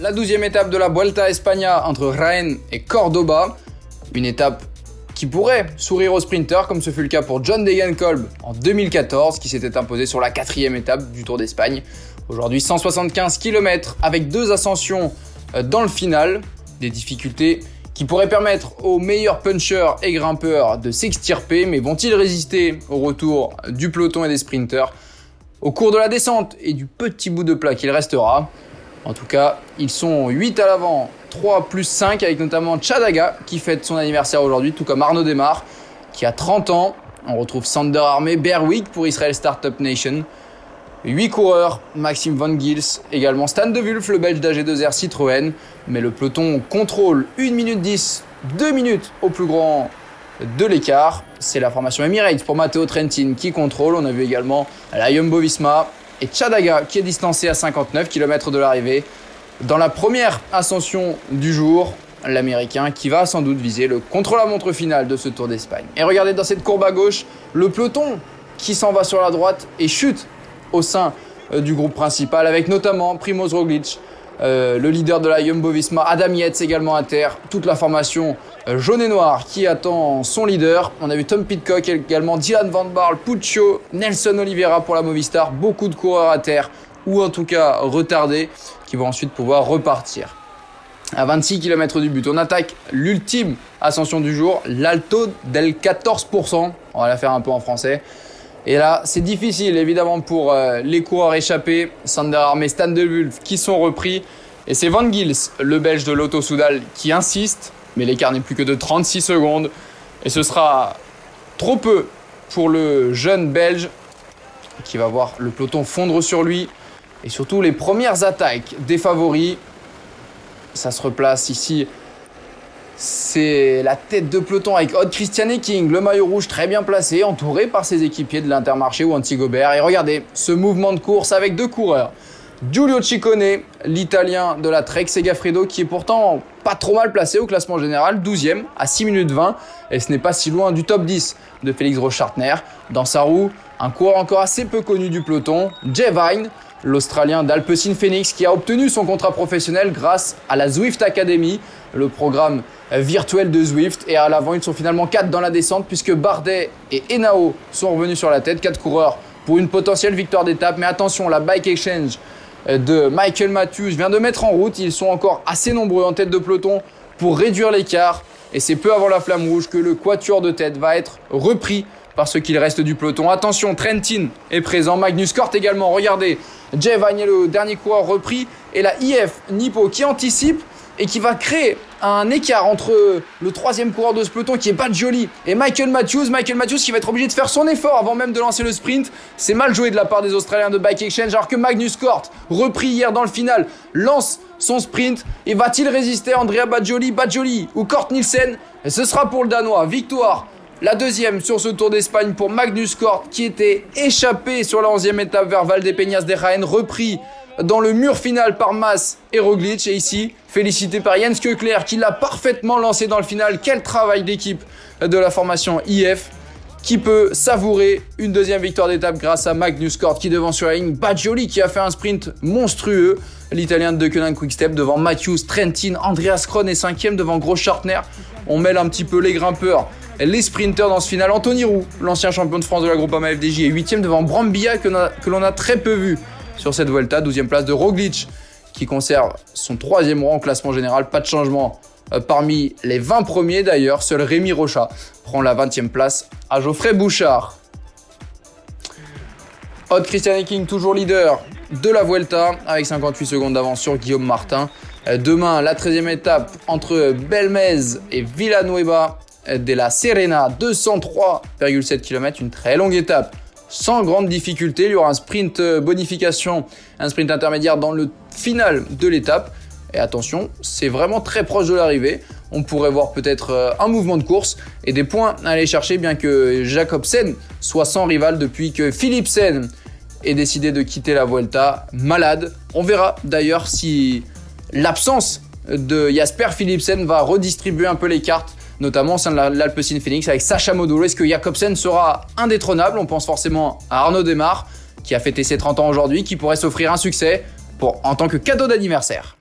la 12e étape de la Vuelta a España entre Jaén et Cordoba. Une étape qui pourrait sourire aux sprinters, comme ce fut le cas pour John Degenkolb en 2014, qui s'était imposé sur la 4e étape du Tour d'Espagne. Aujourd'hui, 175 km avec 2 ascensions dans le final, des difficultés qui pourraient permettre aux meilleurs punchers et grimpeurs de s'extirper, mais vont-ils résister au retour du peloton et des sprinters au cours de la descente et du petit bout de plat qu'il restera? En tout cas, ils sont 8 à l'avant, 3 plus 5, avec notamment Chadaga qui fête son anniversaire aujourd'hui, tout comme Arnaud Démare qui a 30 ans. On retrouve Sander Armé, Berwick pour Israel Startup Nation. 8 coureurs, Maxime Van Gils, également Stan de Wulf, le belge d'AG2R Citroën. Mais le peloton contrôle 1 minute 10, 2 minutes au plus grand de l'écart. C'est la formation Emirates pour Matteo Trentin qui contrôle. On a vu également la Jumbo-Visma et Chadaga qui est distancé à 59 km de l'arrivée. Dans la première ascension du jour, l'Américain qui va sans doute viser le contre-la-montre final de ce Tour d'Espagne. Et regardez dans cette courbe à gauche, le peloton qui s'en va sur la droite et chute au sein du groupe principal, avec notamment Primoz Roglic, le leader de la Jumbo-Visma, Adam Yates également à terre, toute la formation jaune et noire qui attend son leader. On a vu Tom Pidcock également, Dylan Van Baarle, Puccio, Nelson Oliveira pour la Movistar, beaucoup de coureurs à terre ou en tout cas retardés qui vont ensuite pouvoir repartir. À 26 km du but, on attaque l'ultime ascension du jour, l'Alto del 14%, on va la faire un peu en français. Et là, c'est difficile évidemment pour les coureurs échappés, Sander Armé, Stan de Wulf qui sont repris. Et c'est Van Gils, le belge de Lotto Soudal, qui insiste, mais l'écart n'est plus que de 36 secondes. Et ce sera trop peu pour le jeune belge qui va voir le peloton fondre sur lui. Et surtout les premières attaques des favoris, ça se replace ici. C'est la tête de peloton avec Odd Christian King, le maillot rouge très bien placé, entouré par ses équipiers de l'Intermarché ou Antigobert. Et regardez ce mouvement de course avec 2 coureurs. Giulio Ciccone, l'italien de la Trek Segafredo, qui est pourtant pas trop mal placé au classement général, 12e à 6 minutes 20. Et ce n'est pas si loin du top 10 de Félix Rochhartner. Dans sa roue, un coureur encore assez peu connu du peloton, Jay Vine, l'Australien d'Alpecin Phoenix, qui a obtenu son contrat professionnel grâce à la Zwift Academy, le programme virtuel de Zwift. Et à l'avant, ils sont finalement 4 dans la descente puisque Bardet et Henao sont revenus sur la tête. 4 coureurs pour une potentielle victoire d'étape. Mais attention, la Bike Exchange de Michael Matthews vient de mettre en route. Ils sont encore assez nombreux en tête de peloton pour réduire l'écart. Et c'est peu avant la flamme rouge que le quatuor de tête va être repris par ce qu'il reste du peloton. Attention, Trentin est présent, Magnus Cort également. Regardez, Jay Vine, le dernier coureur repris, et la IF Nippo qui anticipe et qui va créer un écart entre le 3e coureur de ce peloton qui est Badjoli et Michael Matthews. Michael Matthews qui va être obligé de faire son effort avant même de lancer le sprint. C'est mal joué de la part des Australiens de Bike Exchange, alors que Magnus Cort, repris hier dans le final, lance son sprint. Et va-t-il résister à Andrea Badjoli ou Cort Nielsen? Et ce sera pour le Danois. Victoire, la 2e sur ce Tour d'Espagne pour Magnus Cort, qui était échappé sur la 11e étape vers Valdepeñas de Jaén, repris dans le mur final par Mas et Roglic. Et ici, félicité par Jens Keukler qui l'a parfaitement lancé dans le final. Quel travail d'équipe de la formation IF qui peut savourer une 2e victoire d'étape grâce à Magnus Cort qui devance sur la ligne Badjoli qui a fait un sprint monstrueux. L'Italien de Deceuninck Quick-Step devant Matthews, Trentin, Andreas Kron est 5e devant Grossschartner. On mêle un petit peu les grimpeurs, les sprinters dans ce final. Anthony Roux, l'ancien champion de France de la Groupama FDJ, est 8e devant Brambilla que l'on a très peu vu sur cette Vuelta. 12e place de Roglic qui conserve son 3e rang au classement général. Pas de changement parmi les 20 premiers d'ailleurs. Seul Rémi Rocha prend la 20e place à Geoffrey Bouchard. Odd Christian King toujours leader de la Vuelta avec 58 secondes d'avance sur Guillaume Martin. Demain, la 13e étape entre Belmez et Villanueva de la Serena, 203,7 km, une très longue étape sans grande difficulté. Il y aura un sprint bonification, un sprint intermédiaire dans le final de l'étape. Et attention, c'est vraiment très proche de l'arrivée. On pourrait voir peut-être un mouvement de course et des points à aller chercher, bien que Jacobsen soit sans rival depuis que Philipsen ait décidé de quitter la Vuelta malade. On verra d'ailleurs si l'absence de Jasper Philipsen va redistribuer un peu les cartes, notamment au sein de l'Alpecin Phoenix avec Sacha Modolo. Est-ce que Jacobsen sera indétrônable? On pense forcément à Arnaud Démare qui a fêté ses 30 ans aujourd'hui, qui pourrait s'offrir un succès en tant que cadeau d'anniversaire.